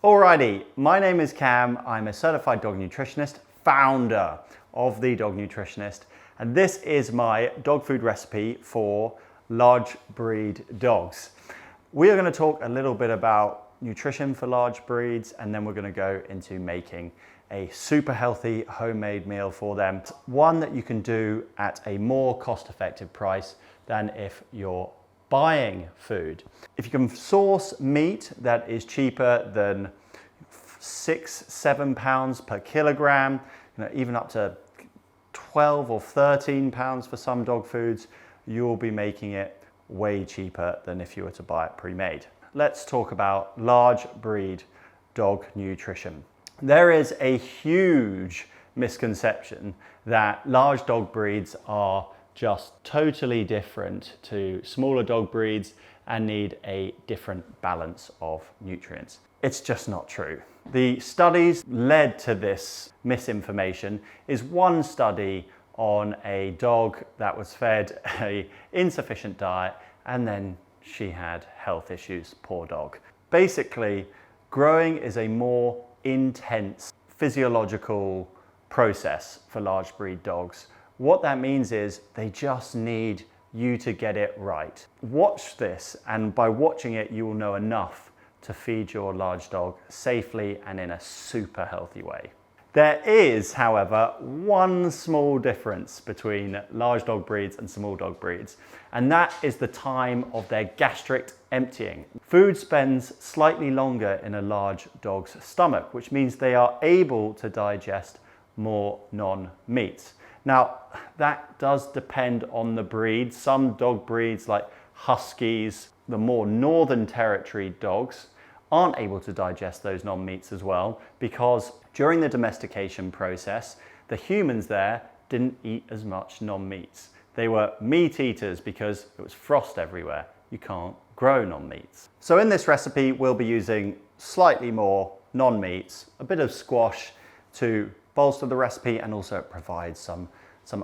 Alrighty, my name is Cam. I'm a certified dog nutritionist, founder of the Dog Nutritionist, and this is my dog food recipe for large breed dogs. We are going to talk a little bit about nutrition for large breeds, and then we're going to go into making a super healthy homemade meal for them. One that you can do at a more cost-effective price than if you're buying food. If you can source meat that is cheaper than £6-7 per kilogram, even up to 12 or 13 pounds for some dog foods, you'll be making it way cheaper than if you were to buy it pre-made. Let's talk about large breed dog nutrition. There is a huge misconception that large dog breeds are just totally different to smaller dog breeds and need a different balance of nutrients. It's just not true. The studies led to this misinformation is one study on a dog that was fed an insufficient diet and then she had health issues, poor dog. Basically, growing is a more intense physiological process for large breed dogs. What that means is they just need you to get it right. Watch this, and by watching it, you will know enough to feed your large dog safely and in a super healthy way. There is, however, one small difference between large dog breeds and small dog breeds, and that is the time of their gastric emptying. Food spends slightly longer in a large dog's stomach, which means they are able to digest more non-meats. Now, that does depend on the breed. Some dog breeds like Huskies, the more northern territory dogs, aren't able to digest those non-meats as well because during the domestication process, the humans there didn't eat as much non-meats. They were meat eaters because it was frost everywhere. You can't grow non-meats. So in this recipe, we'll be using slightly more non-meats, a bit of squash to bolster the recipe, and also it provides some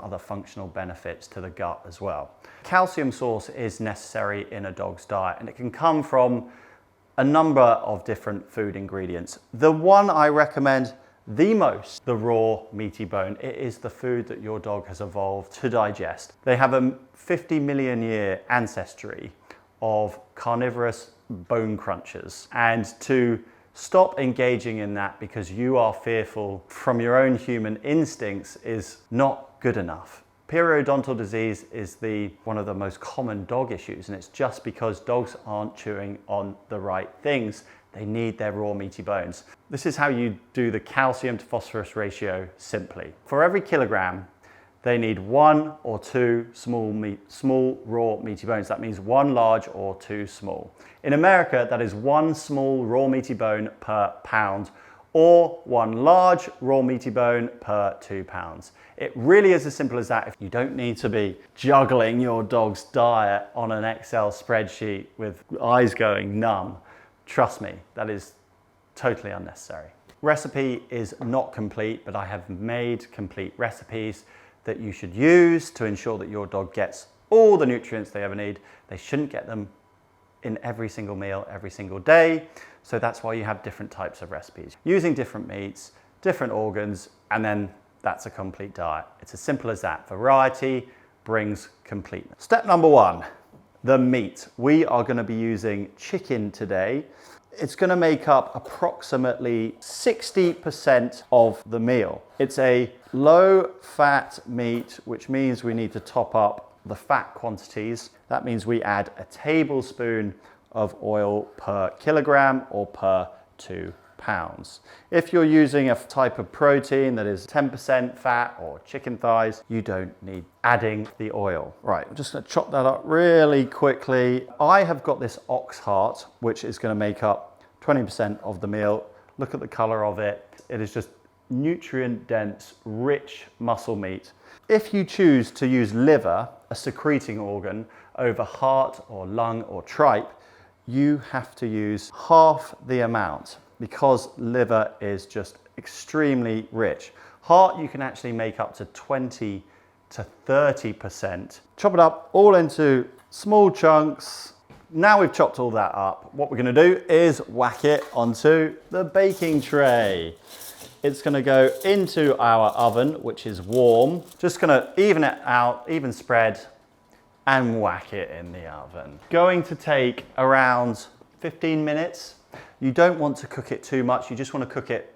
other functional benefits to the gut as well. Calcium source is necessary in a dog's diet, and it can come from a number of different food ingredients. The one I recommend the most, the raw meaty bone. It is the food that your dog has evolved to digest. They have a 50 million year ancestry of carnivorous bone crunchers, and to stop engaging in that because you are fearful from your own human instincts is not good enough. Periodontal disease is one of the most common dog issues, and it's just because dogs aren't chewing on the right things. They need their raw meaty bones. This is how you do the calcium to phosphorus ratio simply. For every kilogram, they need 1 or 2 small raw meaty bones. That means 1 large or 2 small. In America, that is 1 small raw meaty bone per pound, or 1 large raw meaty bone per 2 pounds. It really is as simple as that. If you don't need to be juggling your dog's diet on an Excel spreadsheet with eyes going numb, trust me, that is totally unnecessary. Recipe is not complete, but I have made complete recipes that you should use to ensure that your dog gets all the nutrients they ever need. They shouldn't get them in every single meal, every single day. So that's why you have different types of recipes. Using different meats, different organs, and then that's a complete diet. It's as simple as that. Variety brings completeness. Step number 1, the meat. We are going to be using chicken today. It's going to make up approximately 60% of the meal. It's a low fat meat, which means we need to top up the fat quantities. That means we add a tablespoon of oil per kilogram or per 2 pounds. If you're using a type of protein that is 10% fat or chicken thighs, you don't need adding the oil. Right, I'm just going to chop that up really quickly. I have got this ox heart, which is going to make up 20% of the meal. Look at the color of it. It is just nutrient dense, rich muscle meat. If you choose to use liver, a secreting organ, over heart or lung or tripe, you have to use half the amount because liver is just extremely rich. Heart, you can actually make up to 20 to 30%. Chop it up all into small chunks, Now we've chopped all that up, what we're gonna do is whack it onto the baking tray. It's gonna go into our oven, which is warm. Just gonna even it out, even spread, and whack it in the oven. Going to take around 15 minutes. You don't want to cook it too much, you just wanna cook it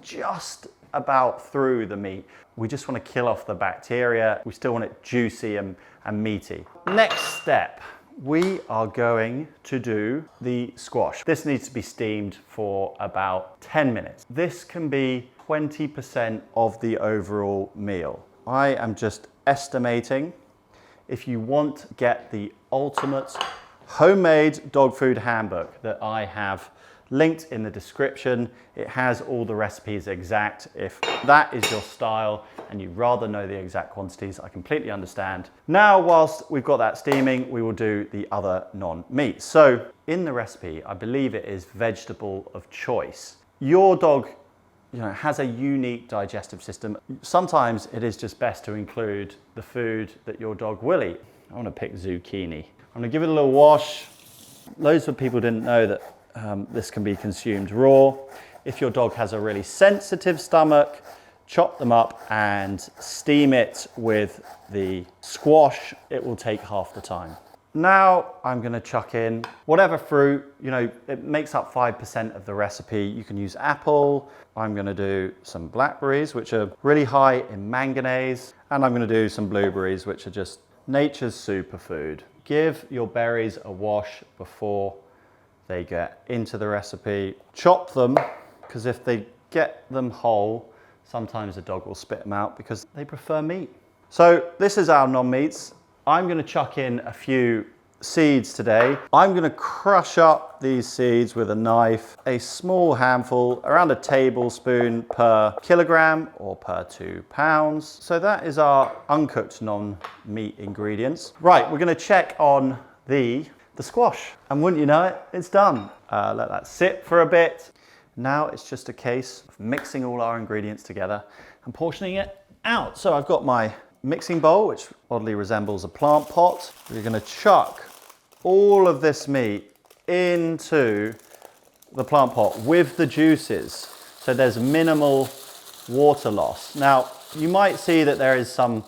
just about through the meat. We just wanna kill off the bacteria. We still want it juicy and meaty. Next step, we are going to do the squash. This needs to be steamed for about 10 minutes. This can be 20% of the overall meal. I am just estimating. If you want to get the ultimate homemade dog food handbook that I have linked in the description, it has all the recipes exact. If that is your style and you'd rather know the exact quantities, I completely understand. Now, whilst we've got that steaming, we will do the other non-meat. So in the recipe, I believe it is vegetable of choice. Your dog, has a unique digestive system. Sometimes it is just best to include the food that your dog will eat. I want to pick zucchini. I'm going to give it a little wash. Loads of people didn't know that this can be consumed raw. If your dog has a really sensitive stomach, chop them up and steam it with the squash. It will take half the time. Now I'm going to chuck in whatever fruit, it makes up 5% of the recipe. You can use apple. I'm going to do some blackberries, which are really high in manganese. And I'm going to do some blueberries, which are just nature's superfood. Give your berries a wash before they get into the recipe. Chop them, because if they get them whole, sometimes the dog will spit them out because they prefer meat. So this is our non-meats. I'm going to chuck in a few seeds today. I'm going to crush up these seeds with a knife, a small handful, around a tablespoon per kilogram or per 2 pounds. So that is our uncooked non-meat ingredients. Right, we're going to check on the squash, and wouldn't you know it, it's done. Let that sit for a bit. Now it's just a case of mixing all our ingredients together and portioning it out. So I've got my mixing bowl, which oddly resembles a plant pot. We're going to chuck all of this meat into the plant pot with the juices, so there's minimal water loss. Now you might see that there is some.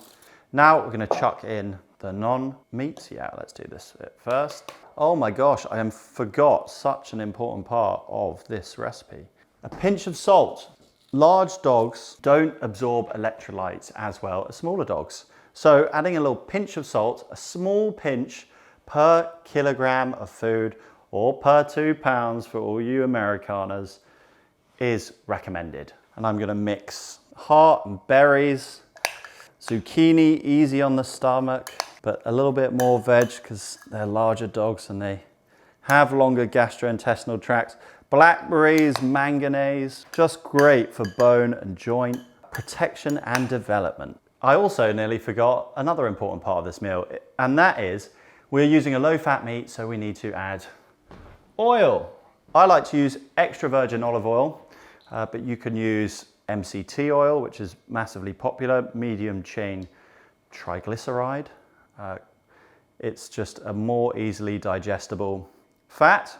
Now we're going to chuck in the non-meat. Yeah, let's do this bit first. Oh my gosh, I forgot such an important part of this recipe. A pinch of salt. Large dogs don't absorb electrolytes as well as smaller dogs. So adding a little pinch of salt, a small pinch per kilogram of food or per 2 pounds for all you Americaners is recommended. And I'm going to mix heart and berries, zucchini, easy on the stomach, but a little bit more veg because they're larger dogs and they have longer gastrointestinal tracts. Blackberries, manganese, just great for bone and joint protection and development. I also nearly forgot another important part of this meal, and that is we're using a low-fat meat, so we need to add oil. I like to use extra virgin olive oil, but you can use MCT oil, which is massively popular, medium chain triglyceride. It's just a more easily digestible fat,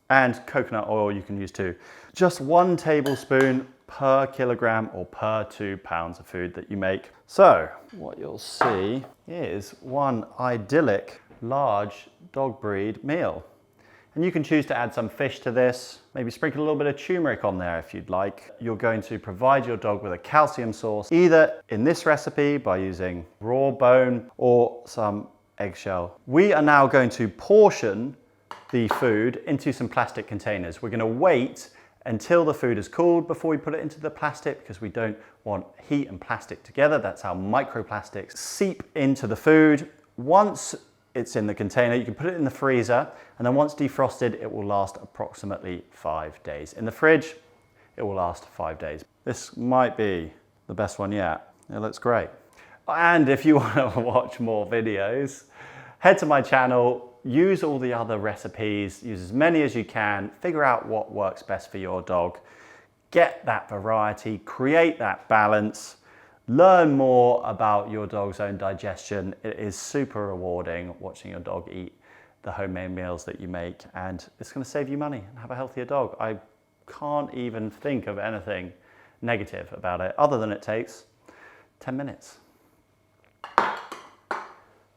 and coconut oil you can use too. Just 1 tablespoon per kilogram or per 2 pounds of food that you make. So what you'll see is one idyllic large dog breed meal. And you can choose to add some fish to this, maybe sprinkle a little bit of turmeric on there if you'd like. You're going to provide your dog with a calcium source, either in this recipe by using raw bone or some eggshell. We are now going to portion the food into some plastic containers. We're going to wait until the food is cooled before we put it into the plastic because we don't want heat and plastic together. That's how microplastics seep into the food. Once it's in the container, you can put it in the freezer, and then once defrosted, it will last approximately 5 days. In the fridge, it will last 5 days. This might be the best one yet. It looks great. And if you want to watch more videos, head to my channel, use all the other recipes, use as many as you can, figure out what works best for your dog, get that variety, create that balance, learn more about your dog's own digestion. It is super rewarding watching your dog eat the homemade meals that you make, and it's going to save you money and have a healthier dog. I can't even think of anything negative about it other than it takes 10 minutes.